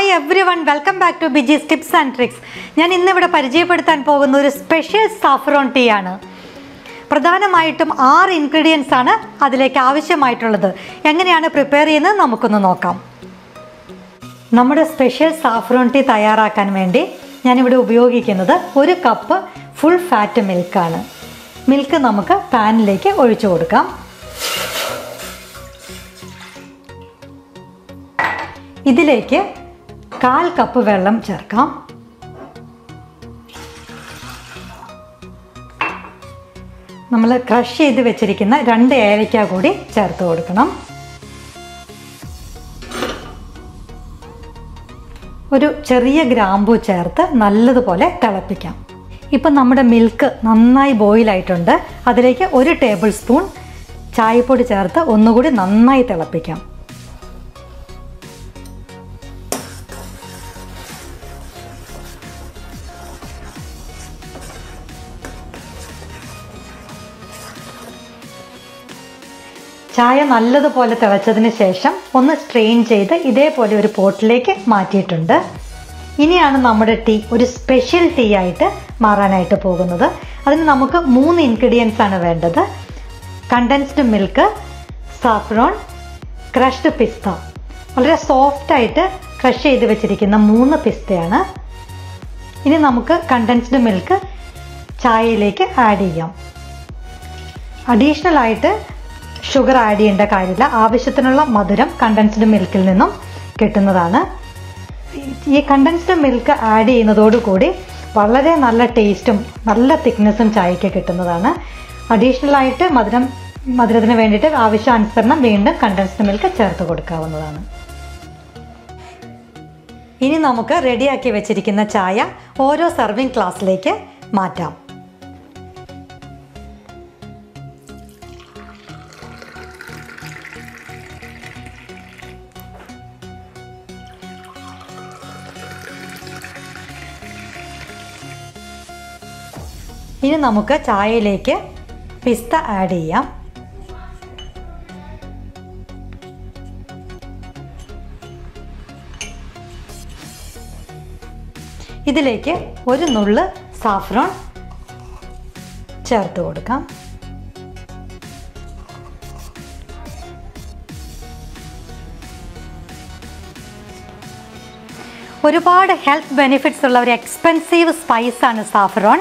Hi everyone, welcome back to BG's tips and tricks. ഞാൻ ഇന്നിവിടെ പരിചയപ്പെടുത്താൻ പോകുന്ന ഒരു സ്പെഷ്യൽ സാഫ്രോൺ ടീ ആണ്. പ്രധാനമായിട്ടും 6 ഇൻഗ്രീഡിയൻസ് ആണ് അതിലേക്ക് ആവശ്യമായിട്ടുള്ളത്. എങ്ങനെയാണ് പ്രിപ്പയർ ചെയ്യുന്നത് നമുക്കൊന്ന് നോക്കാം. നമ്മുടെ സ്പെഷ്യൽ സാഫ്രോൺ ടീ തയ്യാറാക്കാൻ വേണ്ടി ഞാനിവിടെ ഉപയോഗിക്കുന്നത് 1 കപ്പ് ഫുൾ ഫാറ്റ് മിൽക്കാണ്. മിൽക്ക് നമുക്ക് പാനിലേക്ക് ഒഴിച്ചു കൊടുക്കാം. ഇതിലേക്ക് 1/4 കപ്പ് വെള്ളം ചേർക്കാം. നമ്മൾ ക്രഷ് ചെയ്ത് വെച്ചിരിക്കുന്ന 2 ഏലക്ക കൂടി ചേർത്ത് കൊടുക്കണം. ഒരു ചെറിയ ഗ്രാമ്പൂ ചേർത്ത് നല്ലതുപോലെ തിളപ്പിക്കാം. ഇപ്പം നമ്മുടെ മിൽക്ക് നന്നായി ബോയിലായിട്ടുണ്ട്. അതിലേക്ക് 1 ടേബിൾ സ്പൂൺ ചായപ്പൊടി ചേർത്ത് ഒന്നുകൂടി നന്നായി തിളപ്പിക്കാം. ചായ നല്ലതുപോലെ തിളച്ചതിന് ശേഷം ഒന്ന് സ്ട്രെയിൻ ചെയ്ത് ഇതേപോലെ ഒരു പോട്ടിലേക്ക് മാറ്റിയിട്ടുണ്ട്. ഇനിയാണ് നമ്മുടെ ടീ ഒരു സ്പെഷ്യൽ ടീ ആയിട്ട് മാറാനായിട്ട് പോകുന്നത്. അതിന് നമുക്ക് 3 ഇൻഗ്രീഡിയൻസ് ആണ് വേണ്ടത്. കണ്ടൻസ്ഡ് മിൽക്ക്, സാഫ്രോൺ, ക്രഷ്ഡ് പിസ്ത. വളരെ സോഫ്റ്റായിട്ട് ക്രഷ് ചെയ്ത് വെച്ചിരിക്കുന്ന 3 പിസ്തയാണ്. ഇനി നമുക്ക് കണ്ടൻസ്ഡ് മിൽക്ക് ചായയിലേക്ക് ആഡ് ചെയ്യാം. അഡീഷണൽ ആയിട്ട് ഷുഗർ ആഡ് ചെയ്യേണ്ട കാര്യമില്ല. ആവശ്യത്തിനുള്ള മധുരം കണ്ടൻസ്ഡ് മിൽക്കിൽ നിന്നും കിട്ടുന്നതാണ്. ഈ കണ്ടൻസ്ഡ് മിൽക്ക് ആഡ് ചെയ്യുന്നതോടുകൂടി വളരെ നല്ല ടേസ്റ്റും നല്ല തിക്നെസ്സും ചായക്ക് കിട്ടുന്നതാണ്. അഡീഷണൽ ആയിട്ട് മധുരത്തിന് വേണ്ടിയിട്ട് ആവശ്യാനുസരണം വീണ്ടും കണ്ടൻസ്ഡ് മിൽക്ക് ചേർത്ത് കൊടുക്കാവുന്നതാണ്. ഇനി നമുക്ക് റെഡിയാക്കി വെച്ചിരിക്കുന്ന ചായ ഓരോ സർവിങ് ഗ്ലാസ്സിലേക്ക് മാറ്റാം. ഇനി നമുക്ക് ചായയിലേക്ക് പിസ്ത ആഡ് ചെയ്യാം. ഇതിലേക്ക് 1 നുള്ള് സാഫ്രോൺ ചേർത്ത് കൊടുക്കാം. ഒരുപാട് ഹെൽത്ത് ബെനിഫിറ്റ്സ് ഉള്ള ഒരു എക്സ്പെൻസീവ് സ്പൈസ് ആണ് സാഫ്രോൺ.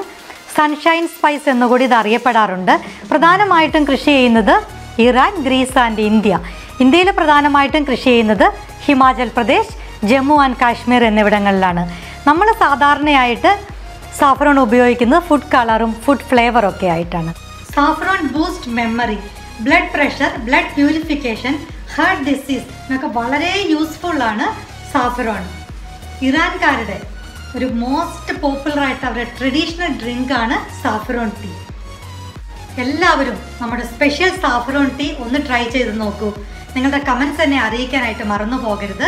സൺഷൈൻ സ്പൈസ് എന്നുകൂടി ഇത് അറിയപ്പെടാറുണ്ട്. പ്രധാനമായിട്ടും കൃഷി ചെയ്യുന്നത് ഇറാൻ, ഗ്രീസ് ആൻഡ് ഇന്ത്യ. ഇന്ത്യയിൽ പ്രധാനമായിട്ടും കൃഷി ചെയ്യുന്നത് ഹിമാചൽ പ്രദേശ്, ജമ്മു ആൻഡ് കാശ്മീർ എന്നിവിടങ്ങളിലാണ്. നമ്മൾ സാധാരണയായിട്ട് സാഫ്രോൺ ഉപയോഗിക്കുന്നത് ഫുഡ് കളറും ഫുഡ് ഫ്ലേവറും ഒക്കെ ആയിട്ടാണ്. Saffron boost memory, blood pressure, blood purification, heart disease എന്നൊക്കെ വളരെ യൂസ്ഫുൾ ആണ് സാഫ്രോൺ. ഇറാൻകാരുടെ ഒരു മോസ്റ്റ് പോപ്പുലർ ആയിട്ട് അവരുടെ ട്രഡീഷണൽ ഡ്രിങ്ക് ആണ് സാഫ്രോൺ ടീ. എല്ലാവരും നമ്മുടെ സ്പെഷ്യൽ സാഫ്രോൺ ടീ ഒന്ന് ട്രൈ ചെയ്ത് നോക്കൂ. നിങ്ങളുടെ കമൻസ് എന്നെ അറിയിക്കാനായിട്ട് മറന്നു പോകരുത്.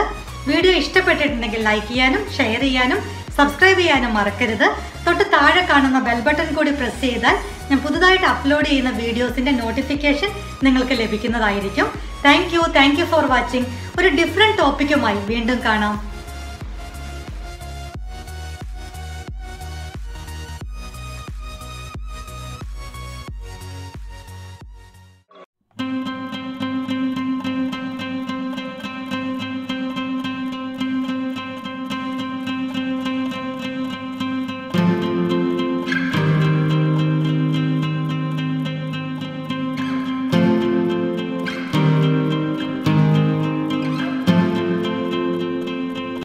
വീഡിയോ ഇഷ്ടപ്പെട്ടിട്ടുണ്ടെങ്കിൽ ലൈക്ക് ചെയ്യാനും ഷെയർ ചെയ്യാനും സബ്സ്ക്രൈബ് ചെയ്യാനും മറക്കരുത്. തൊട്ട് താഴെ കാണുന്ന ബെൽ ബട്ടൺ കൂടി പ്രസ് ചെയ്താൽ ഞാൻ പുതുതായിട്ട് അപ്ലോഡ് ചെയ്യുന്ന വീഡിയോസിൻ്റെ നോട്ടിഫിക്കേഷൻ നിങ്ങൾക്ക് ലഭിക്കുന്നതായിരിക്കും. Thank you for watching. ഒരു ഡിഫറെൻറ്റ് ടോപ്പിക്കുമായി വീണ്ടും കാണാം.